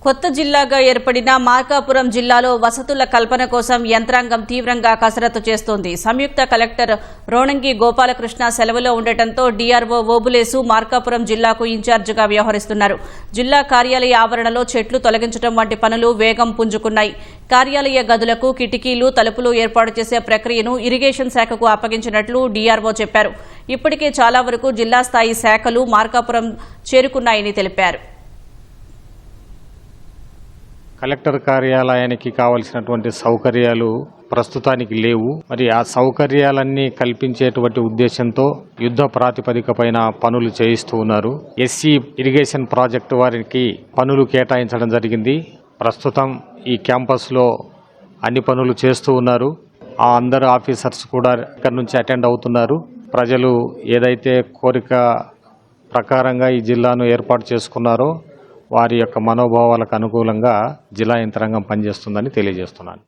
కొత్త జిల్లాగా ఏర్పడిన మార్కాపురం జిల్లాలో వసతుల కల్పన కోసం యంత్రాంగం తీవ్రంగా కసరత్తు చేస్తోంది. సంయుక్త కలెక్టర్ రోణంగి గోపాలకృష్ణ సెలవులో ఉండటంతో డీఆర్ఓ ఓబులేసు మార్కాపురం జిల్లాకు ఇన్ఛార్జిగా వ్యవహరిస్తున్నారు. జిల్లా కార్యాలయ ఆవరణలో చెట్లు తొలగించడం వంటి పనులు వేగం పుంజుకున్నాయి. కార్యాలయ గదులకు కిటికీలు, తలుపులు ఏర్పాటు చేసే ప్రక్రియను ఇరిగేషన్ శాఖకు అప్పగించినట్లు డీఆర్ఓ చెప్పారు. ఇప్పటికే చాలా వరకు జిల్లా స్థాయి శాఖలు మార్కాపురం చేరుకున్నాయని తెలిపారు. కలెక్టర్ కార్యాలయానికి కావలసినటువంటి సౌకర్యాలు ప్రస్తుతానికి లేవు. మరి ఆ సౌకర్యాలన్నీ కల్పించేటువంటి ఉద్దేశంతో యుద్ధ ప్రాతిపదికపైన పనులు చేయిస్తూ ఉన్నారు. ఎస్సీ ఇరిగేషన్ ప్రాజెక్టు వారికి పనులు కేటాయించడం జరిగింది. ప్రస్తుతం ఈ క్యాంపస్లో అన్ని పనులు చేస్తూ ఉన్నారు. ఆ అందరు ఆఫీసర్స్ కూడా ఇక్కడ నుంచి అటెండ్ అవుతున్నారు. ప్రజలు ఏదైతే కోరిక ప్రకారంగా ఈ జిల్లాను ఏర్పాటు చేసుకున్నారో వారి యొక్క మనోభావాలకు అనుకూలంగా జిల్లా యంత్రాంగం పనిచేస్తుందని తెలియజేస్తున్నాను.